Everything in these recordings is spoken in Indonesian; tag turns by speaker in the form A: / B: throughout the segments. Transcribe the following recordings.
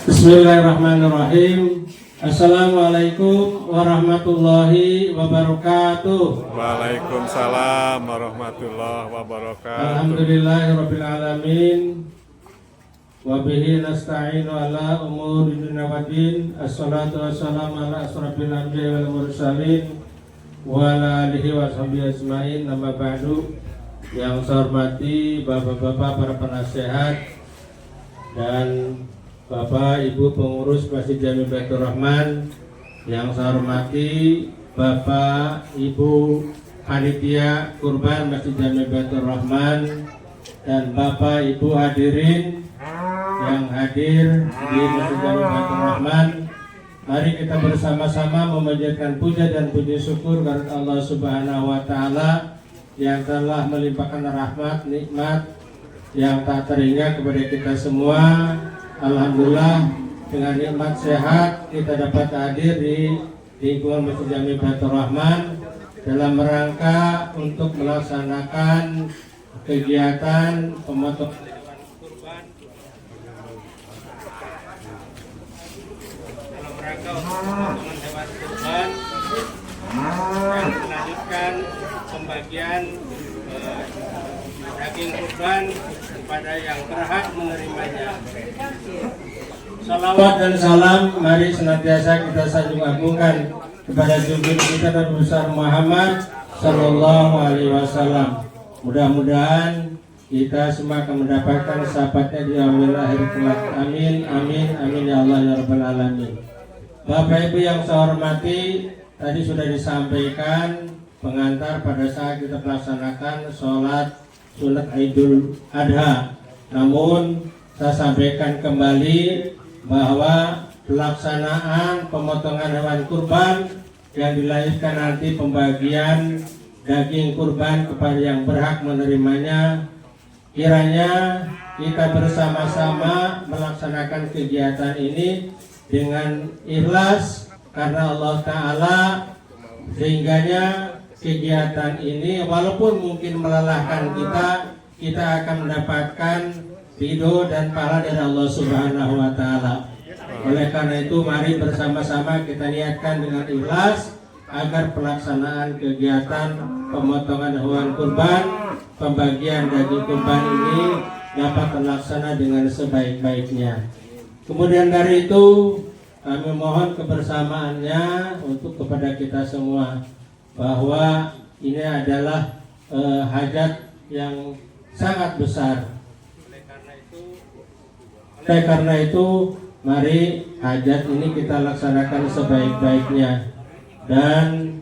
A: Bismillahirrahmanirrahim. Assalamualaikum warahmatullahi wabarakatuh.
B: Waalaikumsalam warahmatullahi wabarakatuh.
A: Alhamdulillahirabbil alamin. Wa bihi nasta'inu ala umuri dunya waddin. Assalatu wassalamu ala asrofil anbiya'i wal mursalin wa ala alihi wa sahbihi ajmain. Amma ba'du. Yang saya hormati bapak-bapak para penasehat dan Bapak Ibu pengurus Masjid Jami Baitur Rahman, yang saya hormati Bapak Ibu panitia kurban Masjid Jami Baitur Rahman, dan Bapak Ibu hadirin yang hadir di Masjid Jami Baitur Rahman. Mari kita bersama-sama memanjatkan puja dan puji syukur kepada Allah Subhanahu wa taala yang telah melimpahkan rahmat nikmat yang tak terhingga kepada kita semua. Alhamdulillah, dengan nikmat sehat kita dapat hadir di lingkungan Masjid Jami Baitur Rahman dalam rangka untuk melaksanakan kegiatan pemotongan hewan kurban, dalam rangka untuk pemotongan hewan kurban dan melanjutkan pembagian daging kurban kepada yang berhak menerimanya. Salawat dan salam mari senantiasa kita sanjung agungkan kepada junjungan kita Nabi besar Muhammad Sallallahu Alaihi Wasallam. Mudah-mudahan kita semua akan mendapatkan syafaatnya di yaumil akhir kelak. Amin, amin, amin ya Allah ya Rabbal Alamin. Bapak Ibu yang saya hormati, tadi sudah disampaikan pengantar pada saat kita melaksanakan sholat sunat Idul Adha. Namun saya sampaikan kembali bahwa pelaksanaan pemotongan hewan kurban yang dilahirkan nanti pembagian daging kurban kepada yang berhak menerimanya, kiranya kita bersama-sama melaksanakan kegiatan ini dengan ikhlas karena Allah Ta'ala, sehingganya kegiatan ini walaupun mungkin melelahkan kita akan mendapatkan ridho dan pahala dari Allah Subhanahu wa taala. Oleh karena itu mari bersama-sama kita niatkan dengan ikhlas agar pelaksanaan kegiatan pemotongan hewan kurban, pembagian daging kurban ini dapat terlaksana dengan sebaik-baiknya. Kemudian dari itu kami mohon kebersamaannya untuk kepada kita semua, bahwa ini adalah hajat yang sangat besar. Oleh karena itu mari hajat ini kita laksanakan sebaik-baiknya dan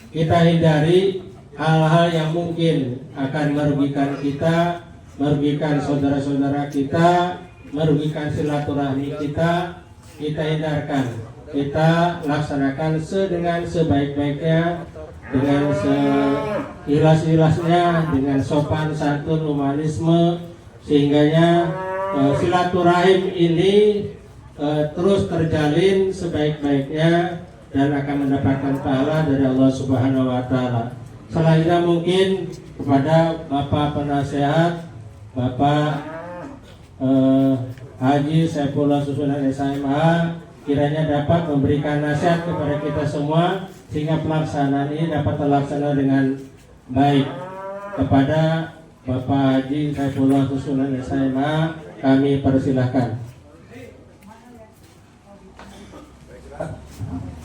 A: kita hindari hal-hal yang mungkin akan merugikan kita, merugikan saudara-saudara kita, merugikan silaturahmi kita hindarkan. Kita laksanakan dengan sebaik-baiknya, dengan seikhlas-ikhlasnya, dengan sopan santun humanisme, sehingganya silaturahim ini terus terjalin sebaik-baiknya dan akan mendapatkan pahala dari Allah Subhanahu wa taala. Selanjutnya mungkin kepada Bapak penasehat, Bapak Haji Saifullah Susunan SMA, kiranya dapat memberikan nasihat kepada kita semua sehingga pelaksanaan ini dapat terlaksana dengan baik. Kepada Bapak Haji Saifullah Susunan SMA kami persilahkan.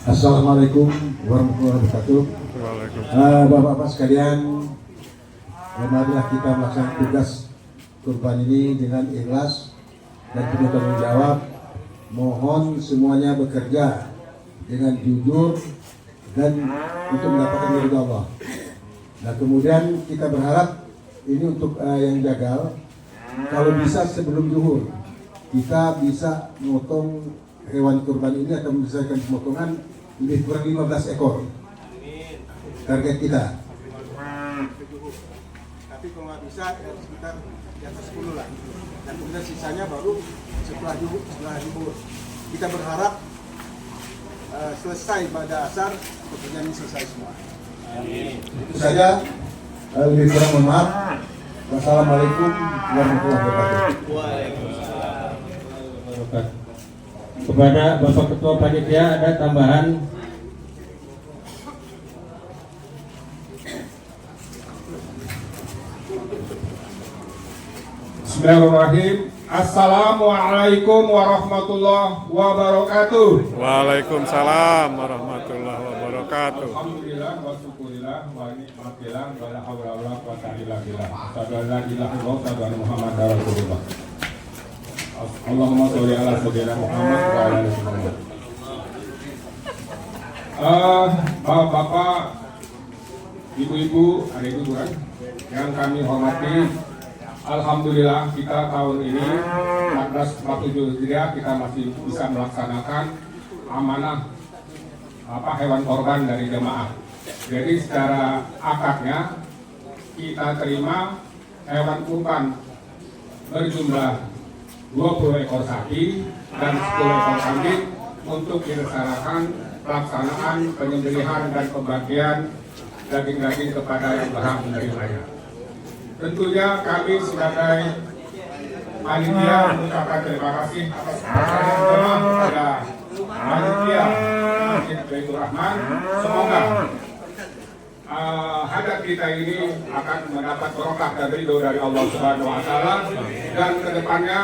C: Assalamualaikum warahmatullahi wabarakatuh. Bapak-bapak sekalian, marilah kita melaksanakan tugas kurban ini dengan ikhlas dan penuh tanggung jawab. Mohon semuanya bekerja dengan jujur dan untuk mendapatkan ridho Allah. Nah, kemudian kita berharap ini untuk yang gagal, kalau bisa sebelum zuhur kita bisa memotong hewan kurban ini atau menyelesaikan pemotongan lebih kurang 15 ekor. Target kita. Tapi kalau nggak bisa ya sekitar di atas 10 lah. Dan kemudian sisanya baru setelah zuhur. Kita berharap selesai pada asar tentunya ini selesai semua. Amin. Itu saja. Lebih kurang mohon maaf. Wassalamualaikum warahmatullahi wabarakatuh. Waalaikumsalam.
A: wabarakatuh. Kepada Bapak Ketua Panitia ada tambahan?
D: Bismillahirrahmanirrahim. Assalamualaikum warahmatullahi wabarakatuh.
B: Waalaikumsalam warahmatullahi wabarakatuh.
D: Alhamdulillah wa syukurillah wa nikmatillah wa la haula wa la quwwata illa billah. Asyhadu an la ilaha illallah wa asyhadu anna Muhammadar Rasulullah. Allahumma sholli ala sayyidina Muhammad wa ala ali Muhammad. Bapak-bapak, ibu-ibu, adik kurang yang kami hormati, alhamdulillah kita tahun ini 1447 Hijriah kita masih bisa melaksanakan amanah hewan korban dari jemaah. Jadi secara akadnya kita terima hewan kurban berjumlah 20 ekor sapi dan 10 ekor kambing untuk dilaksanakan pelaksanaan penyembelihan dan pembagian daging-daging kepada yang berhak menerimanya. Tentunya kami sebagai panitia mengucapkan terima kasih atas perhatian jemaah kepada panitia Masjid Baitur Rahman. Semoga hajat kita ini akan mendapat berkah dan ridho dari Allah Subhanahu Wa Taala, dan kedepannya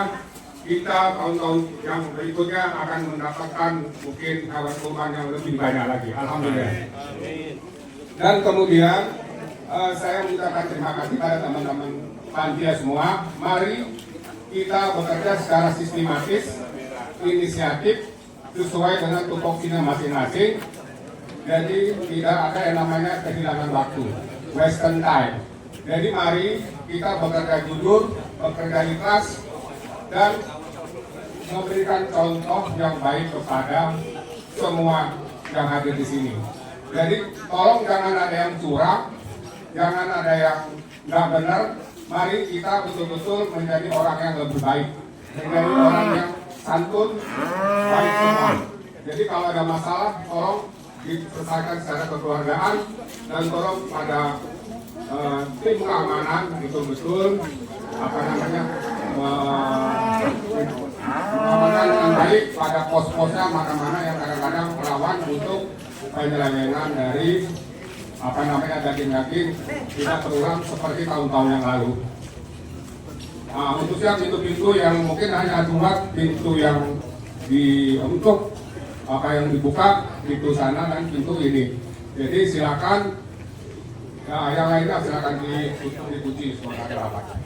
D: kita tahun-tahun yang berikutnya akan mendapatkan mungkin hewan kurban yang lebih banyak lagi. Alhamdulillah. Dan kemudian saya mengucapkan terima kasih pada teman-teman panitia semua. Mari kita bekerja secara sistematis, inisiatif, sesuai dengan tupoksinya masing-masing. Jadi tidak ada yang namanya kehilangan waktu, wasting time. Jadi mari kita bekerja jujur, bekerja ikhlas, dan memberikan contoh yang baik kepada semua yang hadir di sini. Jadi tolong jangan ada yang curang, jangan ada yang nggak benar. Mari kita betul-betul menjadi orang yang lebih baik, menjadi orang yang santun, baik semua. Jadi kalau ada masalah, tolong diselesaikan secara kekeluargaan, dan tolong pada tim keamanan betul-betul mengamankan dengan baik pada pos-posnya mana-mana yang kadang-kadang melawan untuk penyelewengan dari daging-daging tidak terulang seperti tahun-tahun yang lalu. Khususnya pintu-pintu yang mungkin hanya cuma pintu yang untuk yang dibuka, pintu sana dan pintu ini. Jadi silakan yang lainnya silakan dikunci semoga rapat.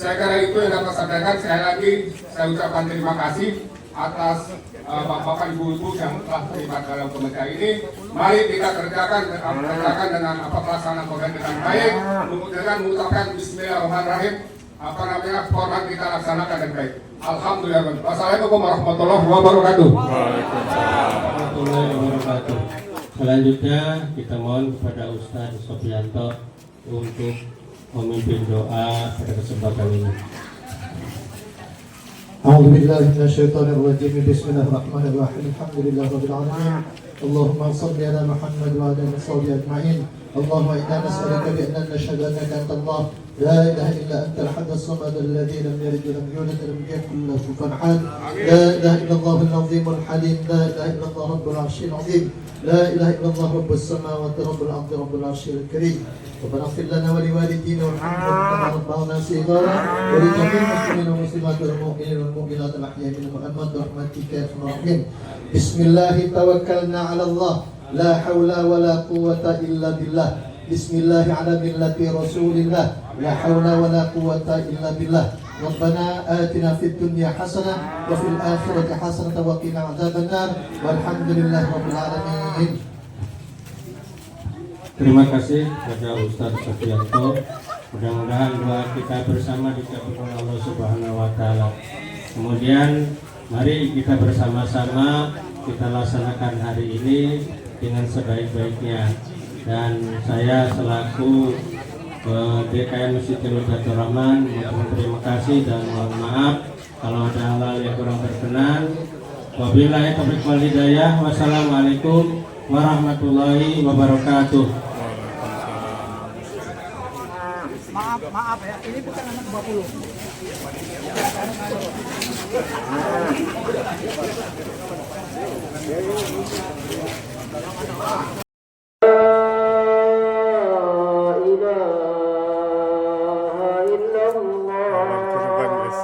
D: Saya kira itu yang dapat saya sampaikan. Sekali lagi saya ucapkan terima kasih atas bapak-bapak, ibu-ibu yang telah terlibat dalam pemecah ini. Mari kita kerjakan dengan pelaksanaan program dengan baik. Dengan mengucapkan Bismillahirrahmanirrahim, korban kita laksanakan dengan baik. Alhamdulillah. Wassalamualaikum warahmatullahi wabarakatuh.
B: Waalaikumsalam
A: warahmatullahi wabarakatuh. Selanjutnya kita mohon kepada Ustaz Sofianto untuk memimpin doa pada kesempatan ini.
E: أعوذ بالله من الشيطان الرجيم بسم الله الرحمن الرحيم الحمد لله رب العالمين اللهم صل على محمد وعلى آله وصحبه أجمعين اللهم إنا نسألك بأن نشهد أنك أنت الله لا إله إلا أنت الأحد الصمد الذي لم يلد ولم يولد ولم يكن له كفوا أحد لا إله إلا الله العظيم الحليم لا إله إلا الله رب العرش العظيم لا إله إلا الله رب السماوات رب الأرض رب العرش الكريم ربنا اغفر لنا ولوالدينا وارحمنا كما ربونا صغارا ولجميع المسلمين والمسلمات والمؤمنين والمؤمنات الأحياء منهم والأموات برحمتك يا أرحم الراحمين بسم الله توكلنا على الله لا حول ولا قوة إلا بالله بسم الله على ملة رسول الله لا حول ولا قوة إلا بالله ربنا آتنا في الدنيا حسنة وفي الآخرة حسنة وقنا عذاب النار والحمد لله رب العالمين.
A: Terima kasih kepada Ustaz Sofianto. Mudah-mudahan doa kita bersama dikabulkan Allah Subhanahu Wa Taala. Kemudian mari kita bersama-sama kita laksanakan hari ini dengan sebaik-baiknya. Dan saya selaku DKM Masjid Baitur Rahman mengucapkan terima kasih dan mohon maaf kalau ada hal-hal yang kurang berkenan. Wabillahi taufiq wal hidayah. Wassalamualaikum warahmatullahi wabarakatuh.
B: Maaf.
F: Maaf ya, ini bukan anak 20.
B: Alam kurban guys.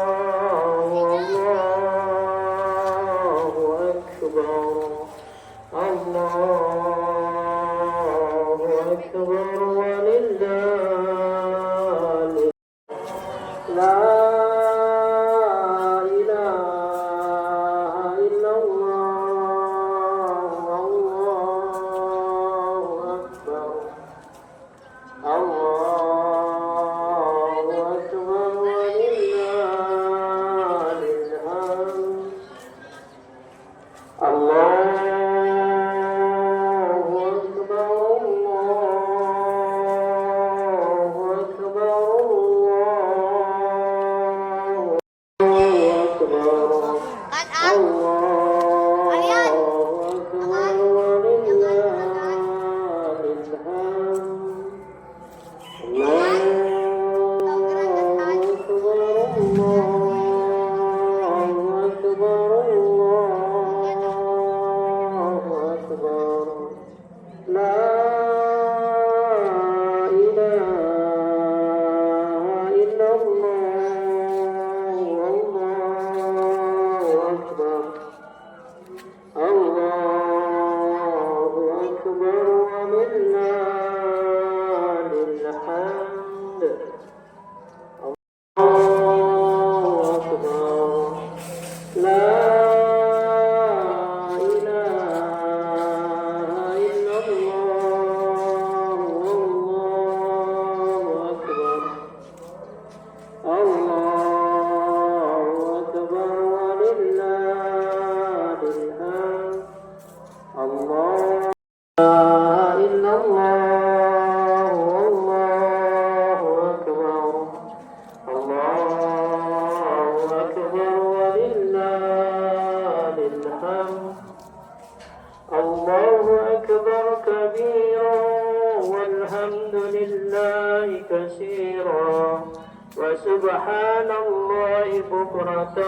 G: وسبحان الله بكرة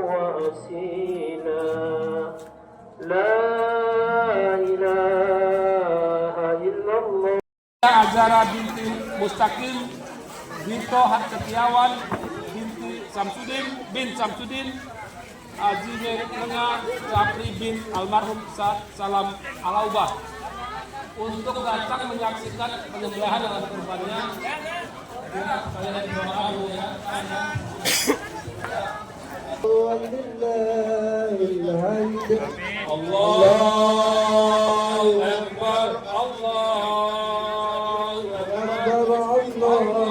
G: وأصيلا لا إله إلا الله.
H: Azara binti Mustaqim, Binto Setiawan binti Samsudin bin Samsudin, Azine Tengah Sapri bin almarhum Salam Alaubah untuk datang menyaksikan penyembelihan dan kurbannya. Saya doa dulu ya. Allahu Akbar, Allahu Akbar,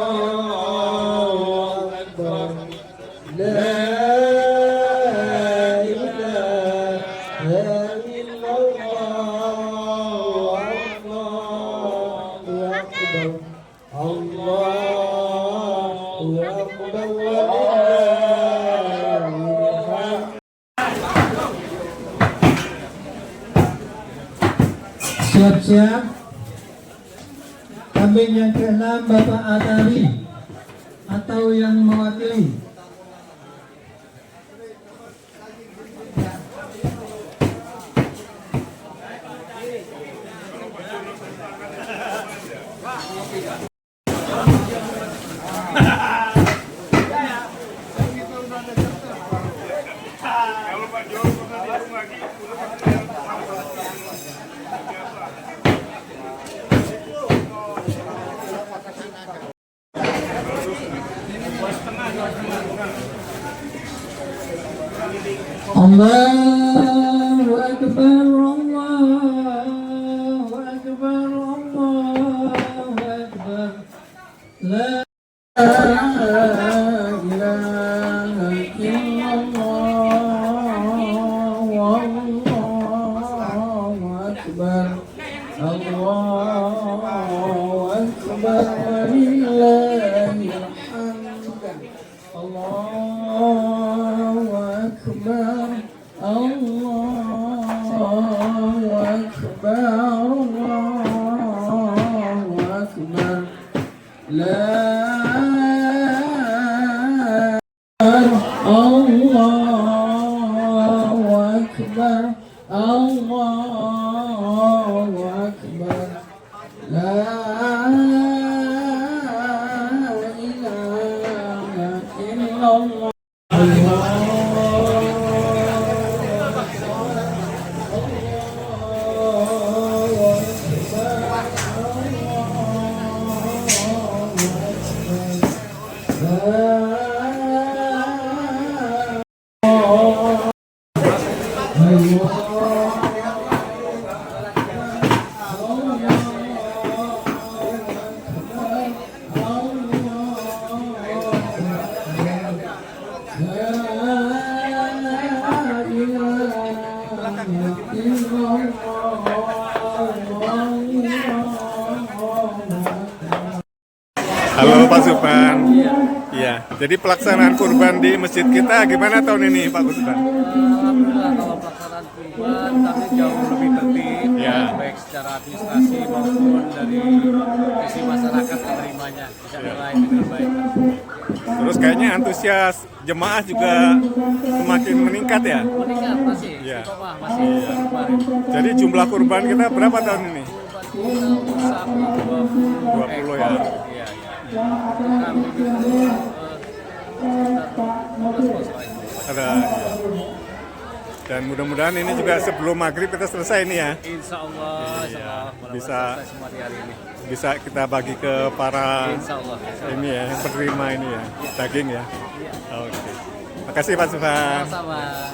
H: Allahu Akbar.
E: La ilaha illallah, Allahu Akbar, Allahu Akbar, siap-siap. Kambing yang ke-6 Bapak Atari atau yang mewakili. Allahu Akbar, Allahu Akbar, Allahu Akbar. La ilaha illallah, Allahu Akbar, Allahu Akbar, walillahil hamd. Allahu Akbar, Allahu Akbar, Allahu Akbar. La
B: Halo Pak Subhan. Iya. Jadi pelaksanaan kurban di masjid kita gimana tahun ini Pak Subhan?
I: Alhamdulillah kalau pelaksanaan kurban kami jauh lebih tertib,
B: Ya.
I: baik secara administrasi maupun dari sisi masyarakat menerimanya bisa nilai dengan baik.
B: Terus kayaknya antusias jemaah juga semakin meningkat ya.
I: Meningkat masih,
B: Ya.
I: istiqomah masih seperti kemarin.
B: Jadi jumlah kurban kita berapa tahun ini?
I: Kurban kita untuk sapi
B: 20 ya.
I: Iya, iya. Kami itu sekitar 15
B: Ada. Dan mudah-mudahan ini juga sebelum maghrib kita selesai ini ya.
I: Insya Allah,
B: Bisa.
I: selesai semua di hari ini.
B: Bisa kita bagi ke para
I: Insya Allah.
B: ini ya, penerima ini ya, daging ya. Oke. Makasih Pak Subhan.
I: Sama-sama.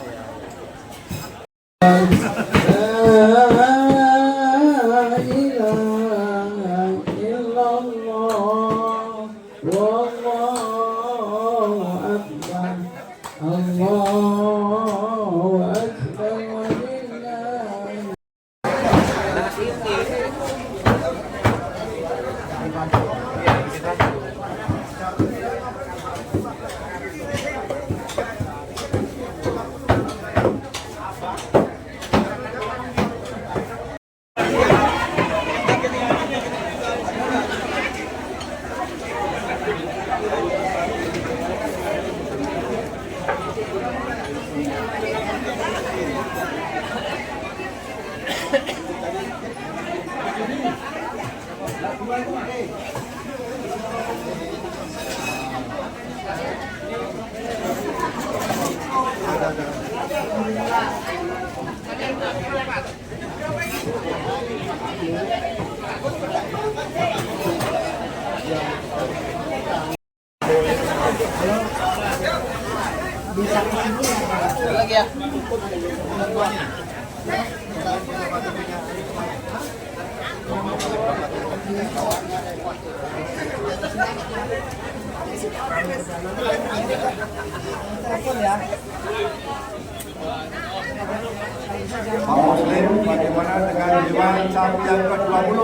C: Bagaimana dengan Dewan Sapi yang ke-20?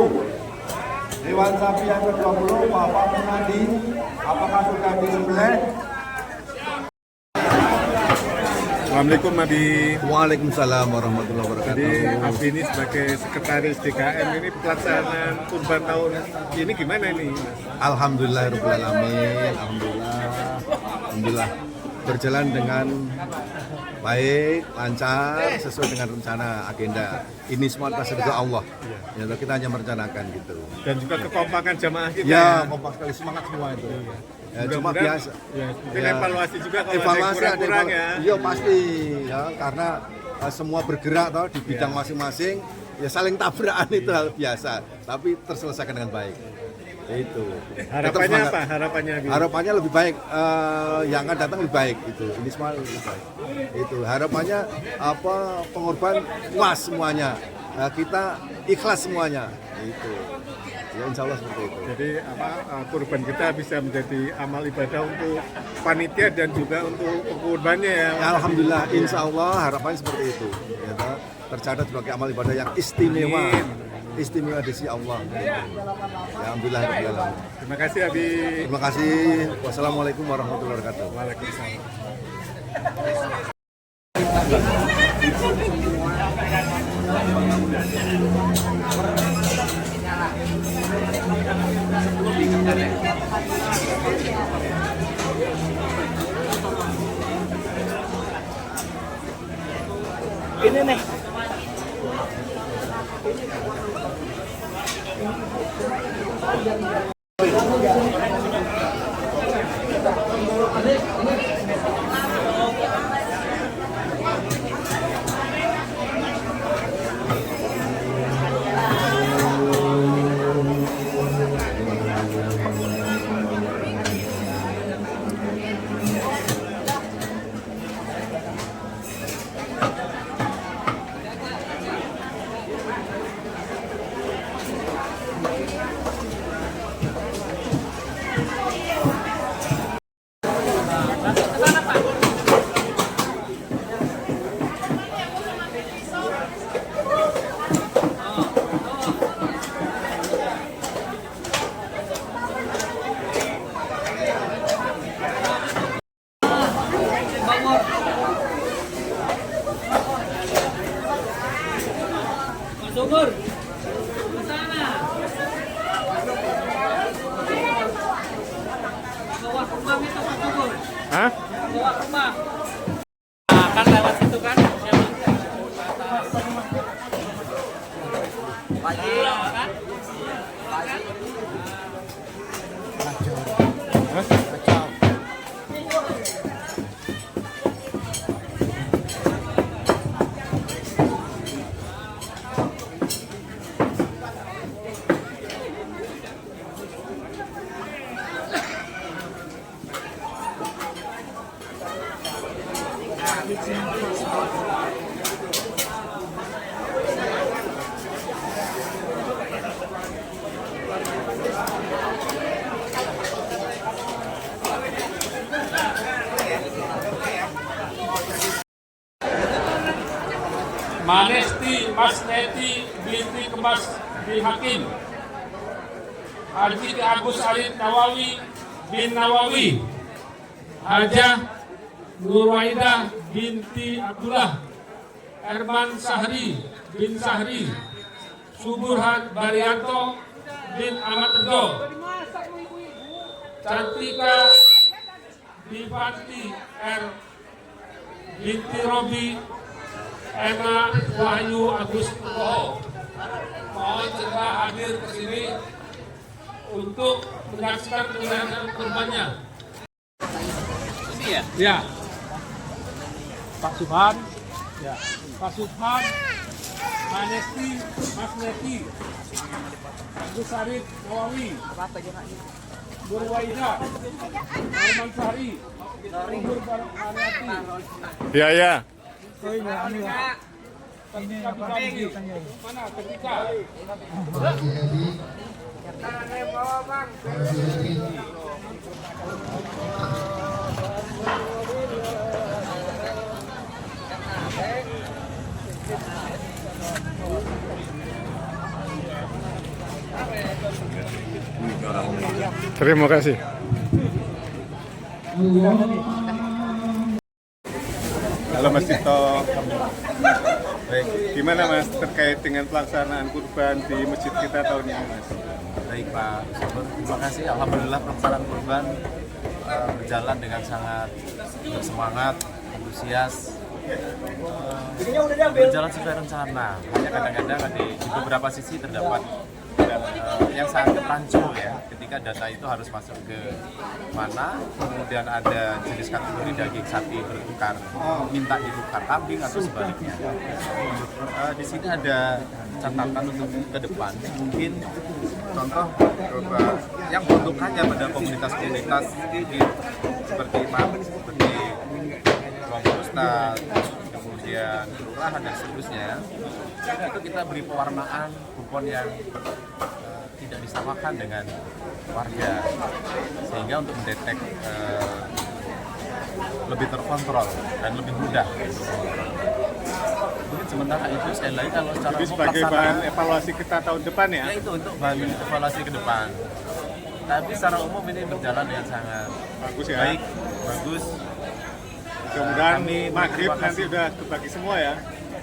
C: Dewan Sapi yang ke-20, Bapak Munadi, apakah sudah disembelih?
B: Assalamualaikum Abi.
C: Waalaikumsalam warahmatullahi wabarakatuh.
B: Jadi Abi ini sebagai sekretaris DKM ini pelaksanaan kurban tahun ini gimana ini?
C: Alhamdulillahirrahmanirrahim. Alhamdulillah berjalan dengan baik, lancar, sesuai dengan rencana agenda. Ini semua atas ridho Allah. Ya, kita hanya merencanakan gitu.
B: Dan juga kekompakan jamaah kita.
C: Ya, kompak sekali, semangat semua itu. Ya, cuma
B: Mudah-mudahan,
C: biasa.
B: mungkin
C: Ya.
B: evaluasi juga kalau
C: Evaluasi
B: ada yang kurang ya.
C: Iya pasti ya, karena semua bergerak toh di bidang masing-masing, ya saling tabrakan itu hal biasa, tapi terselesaikan dengan baik. Itu.
B: Harapannya
C: Tetap
B: apa?
C: semangat.
B: Harapannya Abi?
C: Harapannya lebih baik, yang akan datang lebih baik itu. Ini semua lebih baik. Itu harapannya apa, pengorban puas semuanya. Kita ikhlas semuanya. Itu. Ya insya Allah seperti itu.
B: Jadi kurban kita bisa menjadi amal ibadah untuk panitia dan juga untuk kurbannya ya.
C: Ya, alhamdulillah, insya Allah harapannya seperti itu. Ya, tercatat sebagai amal ibadah yang istimewa, istimewa di sisi Allah. Ya, alhamdulillah.
B: Terima kasih Abi.
C: Terima kasih. Wassalamualaikum warahmatullahi wabarakatuh.
B: Waalaikumsalam.
F: Ini nih. Subur. Sana. Bawah kembang itu Pak Subur.
B: Hah?
F: Bawah kembang. Nah, kan lewat situ kan. Pagi kan?
H: Manesti Masneti binti Kebas bin Hakim, Haji Agus Alid Nawawi bin Nawawi, Hajah Nurwaidah binti Abdullah, Herman Sahri bin Sahri, Subur Baryanto bin Ahmad Redo, Cantika Divanti R binti Robi, Emma Wahyu Agus Nugroho. Mohon segera hadir ke sini untuk menyaksikan penyerahan kurbannya.
F: Ini ya?
H: Ya, Pak Subhan, ya, Pak Subhan, Manesti, Mas Neti, Agus Arif Nawawi, Nurwaida, Arman Sahri, Subur Baryati.
B: Ya, ya.
H: Mana ketika?
E: Haji Hadi.
B: Terima kasih. Halo Mas Tito. Baik, gimana Mas terkait dengan pelaksanaan kurban di masjid kita tahun ini Mas?
I: Baik Pak Subur, terima kasih. Alhamdulillah pelaksanaan kurban berjalan dengan sangat bersemangat, antusias, berjalan sesuai rencana. Hanya kadang-kadang di beberapa sisi terdapat yang sangat rancu ya, ketika data itu harus masuk ke mana, kemudian ada jenis kategori daging sapi bertukar, minta ditukar kambing atau sebaliknya. Di sini ada catatan untuk ke depan, mungkin contoh yang peruntukannya pada komunitas-komunitas seperti kelompok ustaz, kemudian kelurahan dan seterusnya, itu kita beri pewarnaan kupon yang tidak disamakan dengan warga, sehingga untuk mendetek lebih terkontrol dan lebih mudah. Mungkin sementara itu sekali lagi kalau secara
B: Jadi sebagai bahan evaluasi kita tahun depan ya?
I: Ya itu untuk bahan evaluasi ke depan. Tapi secara umum ini berjalan dengan sangat
B: Bagus ya?
I: baik, bagus.
B: Mudah-mudahan
I: Kami
B: maghrib
I: berterima
B: nanti
I: kasih.
B: udah kebagi semua ya?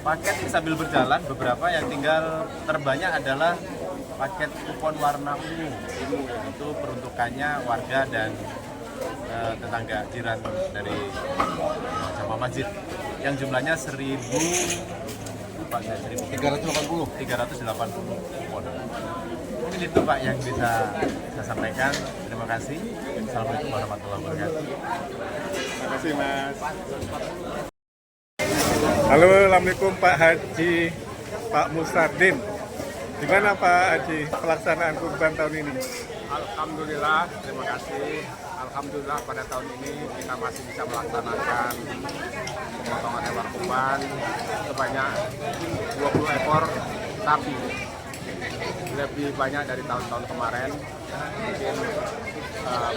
I: Paket sambil berjalan, beberapa yang tinggal terbanyak adalah paket kupon warna ungu. Itu peruntukannya warga dan tetangga jiran dari jamaah masjid yang jumlahnya 380 kupon. Mungkin itu Pak yang bisa saya sampaikan. Terima kasih. Assalamualaikum warahmatullahi wabarakatuh.
B: Terima kasih Mas. Halo, Assalamualaikum Pak Haji, Pak Musardin. Gimana Pak Haji pelaksanaan kurban tahun ini?
D: Alhamdulillah, terima kasih. Alhamdulillah pada tahun ini kita masih bisa melaksanakan pemotongan hewan kurban sebanyak 20 ekor sapi. Lebih banyak dari tahun-tahun kemarin. Mungkin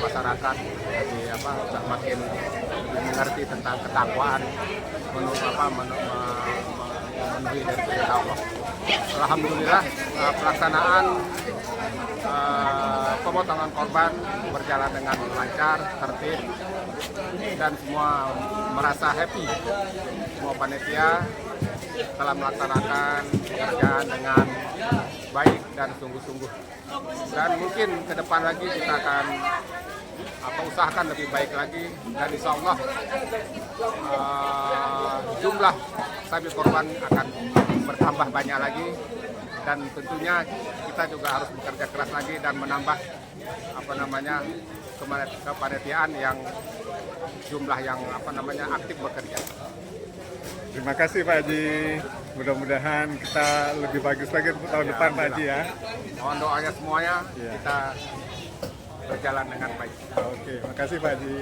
D: masyarakat sudah makin mengerti tentang ketakwaan memenuhi dari perintah Allah. Alhamdulillah pelaksanaan pemotongan korban berjalan dengan lancar, tertib, dan semua merasa happy. Semua panitia telah melaksanakan pekerjaan dengan baik dan sungguh-sungguh. Dan mungkin ke depan lagi kita akan usahakan lebih baik lagi, dan insya Allah jumlah sapi korban akan bertambah banyak lagi, dan tentunya kita juga harus bekerja keras lagi dan menambah kepanitiaan yang jumlah yang aktif bekerja.
B: Terima kasih Pak Haji. Mudah-mudahan kita lebih bagus lagi untuk tahun depan Pak Haji ya.
D: Mohon doanya semuanya,
B: Ya.
D: kita berjalan dengan baik.
B: Oke, makasih Pak Haji.